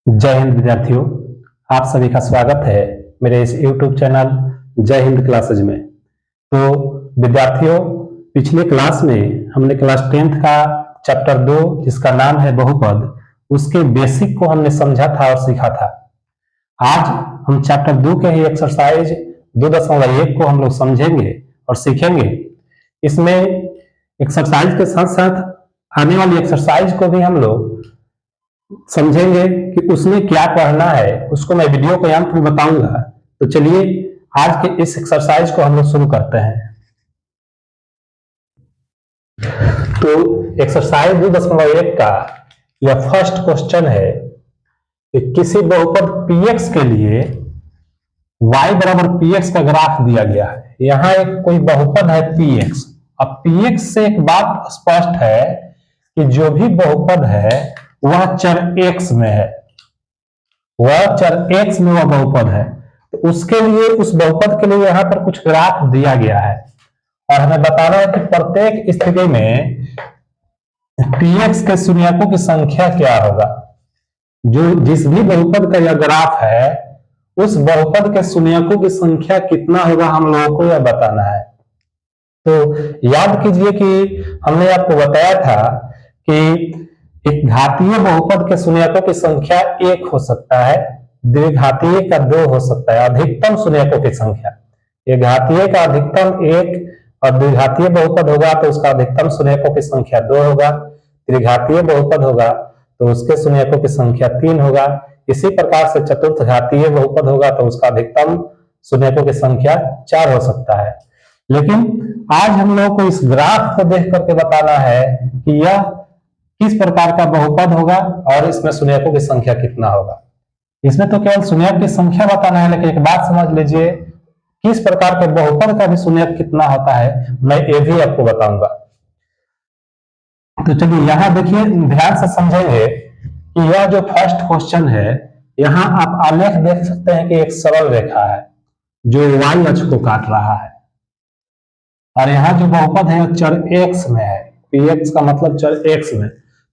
जय हिंद विद्यार्थियों, आप सभी का स्वागत है मेरे इस YouTube चैनल जय हिंद क्लासेज में। तो विद्यार्थियों, पिछले क्लास में हमने क्लास 10th का चैप्टर 2 जिसका नाम है बहुपद, उसके बेसिक को हमने समझा था और सीखा था। आज हम चैप्टर 2 के ही एक्सरसाइज 2.1 को हम लोग समझेंगे और सीखेंगे। इसमें एक्सरसाइज के साथ साथ आने वाली एक्सरसाइज को भी हम लोग समझेंगे कि उसमें क्या पढ़ना है, उसको मैं वीडियो के अंत में बताऊंगा। तो चलिए आज के इस एक्सरसाइज को हम लोग शुरू करते हैं। तो एक्सरसाइज 2.1 का यह फर्स्ट क्वेश्चन है कि किसी बहुपद px के लिए y बराबर px का ग्राफ दिया गया है। यहाँ एक कोई बहुपद है px। अब px से एक बात स्पष्ट है कि जो भी बहुपद है वह चर x में है, वह चर x में वह बहुपद है। तो उसके लिए, उस बहुपद के लिए यहाँ पर कुछ ग्राफ दिया गया है और हमें बताना है कि प्रत्येक स्थिति में px के शून्यकों की संख्या क्या होगा। जो जिस भी बहुपद का यह ग्राफ है उस बहुपद के शून्यकों की संख्या कितना होगा, हम लोगों को यह बताना है। तो याद कीजिए कि हमने आपको बताया था कि एक घातीय बहुपद के शून्यकों की संख्या 1 हो सकता है, द्विघातीय का 2 हो सकता है। अधिकतम शून्यकों की संख्या, एक घातीय का अधिकतम 1 और द्विघातीय बहुपद होगा तो उसका अधिकतम शून्यकों की संख्या 2 होगा। त्रिघातीय बहुपद होगा तो उसके शून्यकों की संख्या 3 होगा। इसी प्रकार से चतुर्थ घातीय बहुपद होगा तो उसका अधिकतम शून्यकों की संख्या 4 हो सकता है। लेकिन आज हम लोगों को इस ग्राफ को देख करके बताना है कि यह किस प्रकार का बहुपद होगा और इसमें शून्यकों की संख्या कितना होगा। इसमें तो केवल शून्यक की संख्या बताना है, लेकिन एक बात समझ लीजिए, किस प्रकार के बहुपद का भी शून्यक कितना होता है मैं ये भी आपको बताऊंगा। तो चलिए यहाँ देखिए, ध्यान से समझेंगे कि यह जो फर्स्ट क्वेश्चन है, यहाँ आप आलेख देख सकते हैं कि एक सरल रेखा है जो y अक्ष को काट रहा है और यहाँ जो बहुपद है चर x में है। px का मतलब चर x में।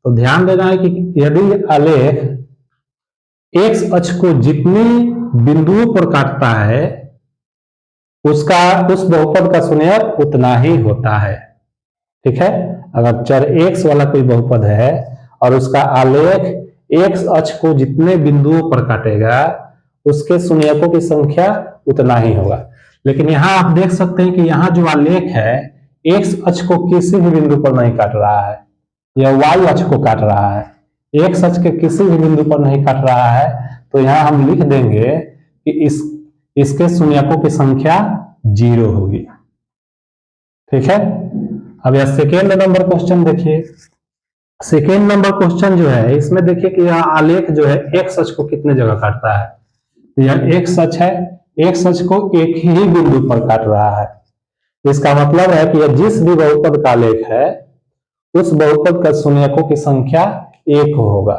तो ध्यान देना है कि यदि आलेख x अक्ष को जितने बिंदुओं पर काटता है उसका उस बहुपद का शून्यक उतना ही होता है। ठीक है, अगर चर x वाला कोई बहुपद है और उसका आलेख x अक्ष को जितने बिंदुओं पर काटेगा उसके शून्यकों की संख्या उतना ही होगा। लेकिन यहाँ आप देख सकते हैं कि यहाँ जो आलेख है x अक्ष को किसी भी बिंदु पर नहीं काट रहा है, यह y अक्ष को काट रहा है। x अक्ष के किसी भी बिंदु पर नहीं काट रहा है, तो यहाँ हम लिख देंगे कि इसके शून्यकों की संख्या 0 होगी। ठीक है, अब यह सेकेंड नंबर क्वेश्चन देखिए। सेकेंड नंबर क्वेश्चन जो है, इसमें देखिए कि यह आलेख जो है x अक्ष को कितने जगह काटता है। तो यह x अक्ष है, x अक्ष को एक ही बिंदु पर काट रहा है। इसका मतलब है कि यह जिस भी बहुपद का आलेख है उस बहुपद का शून्यकों की संख्या 1 होगा।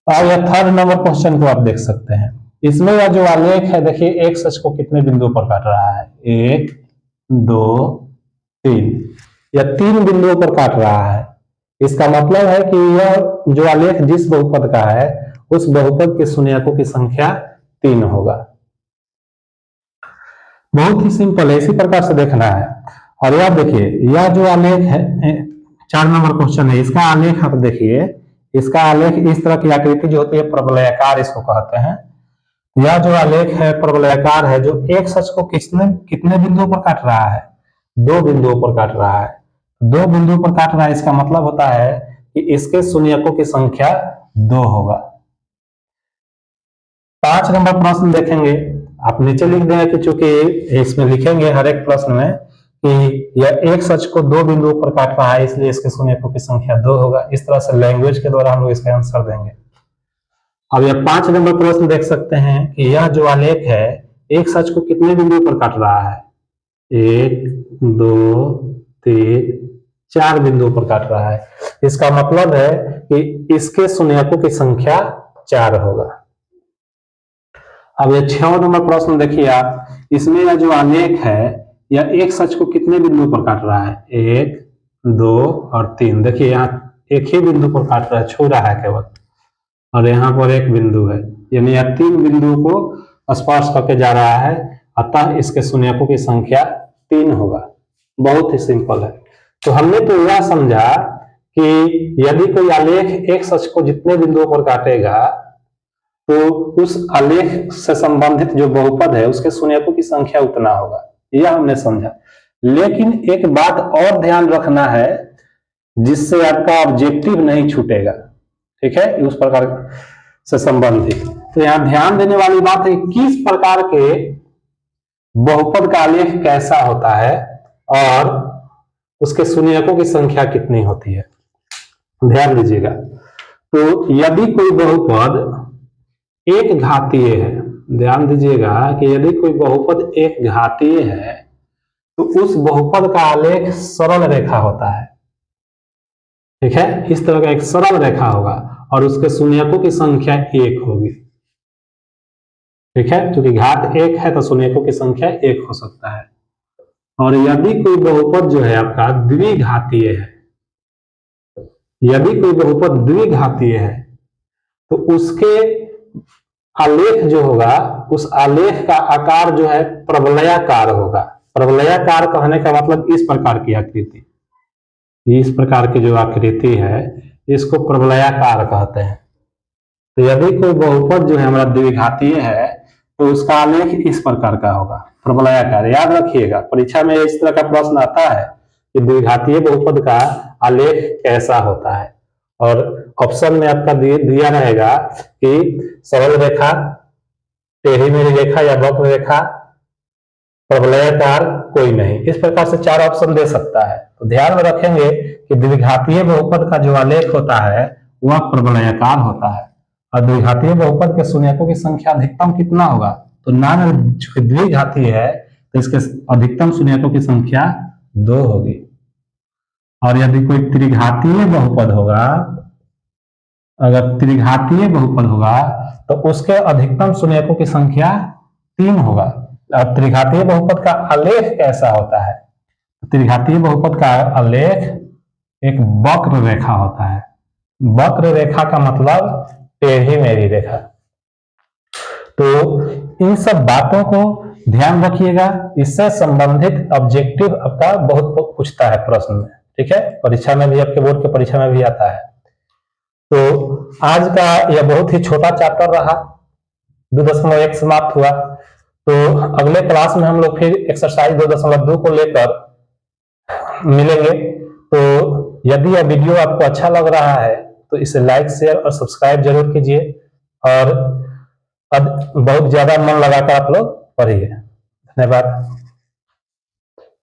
अब यह थर्ड नंबर क्वेश्चन को आप देख सकते हैं। इसमें यह जो आलेख है, देखिए x अक्ष को कितने बिंदुओं पर काट रहा है, 1 2 3, यह 3 बिंदुओं पर काट रहा है। इसका मतलब है कि यह जो आलेख जिस बहुपद का है उस बहुपद के शून्यकों की संख्या 3 होगा। बहुत ही सिंपल है, इसी प्रकार से देखना है। और यह देखिए, यह जो आलेख है 4 नंबर क्वेश्चन है, इसका आलेख आप देखिए, इसका आलेख इस तरह की आकृति जो होती है परवलयाकार इसको कहते हैं। यह जो आलेख है परवलयाकार है, जो x अक्ष को कितने बिंदुओं पर काट रहा है, 2 बिंदुओं पर काट रहा है। 2 बिंदुओं पर काट रहा है, इसका मतलब होता है कि इसके शून्यकों की संख्या 2 होगा। 5 नंबर प्रश्न देखेंगे, आप नीचे लिख देंगे कि चूंकि इसमें लिखेंगे हर एक प्रश्न में कि यह x अक्ष को 2 बिंदुओं पर काट रहा है, इसलिए इसके शून्यकों की संख्या 2 होगा। इस तरह से लैंग्वेज के द्वारा हम लोग इसका आंसर देंगे। अब यह 5 नंबर प्रश्न देख सकते हैं कि यह जो आलेख है x अक्ष को कितने बिंदुओं पर काट रहा है, 1 2 3 4 बिंदुओं पर काट रहा है। इसका मतलब है कि इसके शून्यकों की संख्या 4 होगा। अब यह 6 नंबर प्रश्न देखिए आप, इसमें यह जो आलेख है यह x अक्ष को कितने बिंदुओं पर काट रहा है, 1 2 और 3। देखिए यहाँ एक ही बिंदु पर काट रहा है, छू रहा है केवल। और यहाँ पर एक बिंदु है, यानी यह 3 बिंदुओं को स्पर्श करके जा रहा है, अतः इसके शून्यकों की संख्या 3 होगा। बहुत ही सिंपल है। तो हमने तो यह समझा कि यदि कोई आलेख एक अक्ष को जितने बिंदुओं पर काटेगा तो उस आलेख से संबंधित जो बहुपद है उसके शून्यकों की संख्या उतना होगा, यह हमने समझा। लेकिन एक बात और ध्यान रखना है जिससे आपका ऑब्जेक्टिव नहीं छूटेगा, ठीक है, उस प्रकार से संबंधित। तो यहां ध्यान देने वाली बात है किस प्रकार के बहुपद का आलेख कैसा होता है और उसके शून्यकों की संख्या कितनी होती है, ध्यान दीजिएगा। तो यदि कोई बहुपद एक घातीय है, ध्यान दीजिएगा कि यदि कोई बहुपद एक घातीय है तो उस बहुपद का आलेख सरल रेखा होता है, ठीक है, इस तरह का एक सरल रेखा होगा और उसके शून्यकों की संख्या 1 होगी, ठीक है, क्योंकि घात 1 है तो शून्यकों की संख्या 1 हो सकता है। और यदि कोई बहुपद जो है आपका द्विघातीय है, यदि कोई बहुपद द्विघातीय है तो उसके आलेख जो होगा उस आलेख का आकार जो है प्रवलयाकार होगा। प्रवलयाकार कहने का मतलब इस प्रकार की आकृति, इस प्रकार की जो आकृति है इसको प्रवलयाकार कहते हैं। तो यदि कोई बहुपद जो है हमारा द्विघातीय है तो उसका आलेख इस प्रकार का होगा, प्रवलयाकार। याद रखिएगा, परीक्षा में इस तरह का प्रश्न आता है कि द्विघातीय बहुपद का आलेख कैसा होता है, और ऑप्शन में आपका दिया रहेगा कि सरल रेखा, टेढ़ी मेढ़ी रेखा या वक्र रेखा, प्रवलयाकार, कोई नहीं। इस प्रकार से 4 ऑप्शन दे सकता है। तो ध्यान में रखेंगे कि द्विघातीय बहुपद का जो आलेख होता है वह प्रवलयाकार होता है और द्विघातीय बहुपद के शून्यकों की संख्या अधिकतम कितना होगा, तो नाम द्विघातीय है तो इसके अधिकतम शून्यकों की संख्या 2 होगी। और यदि कोई त्रिघातीय बहुपद होगा, अगर त्रिघातीय बहुपद होगा तो उसके अधिकतम शून्यकों की संख्या 3 होगा। अब त्रिघातीय बहुपद का आलेख कैसा होता है, त्रिघातीय बहुपद का आलेख एक वक्र रेखा होता है। वक्र रेखा का मतलब टेढ़ी मेढ़ी रेखा। तो इन सब बातों को ध्यान रखिएगा, इससे संबंधित ऑब्जेक्टिव आपका बहुत पूछता है प्रश्न में, ठीक है, परीक्षा में भी, आपके बोर्ड के परीक्षा में भी आता है। तो आज का यह बहुत ही छोटा चैप्टर रहा, 2.1 समाप्त हुआ। तो अगले क्लास में हम लोग फिर एक्सरसाइज 2.2 को लेकर मिलेंगे। तो यदि यह वीडियो आपको अच्छा लग रहा है तो इसे लाइक, शेयर और सब्सक्राइब जरूर कीजिए और बहुत ज्यादा मन लगाकर आप लोग पढ़िए। धन्यवाद।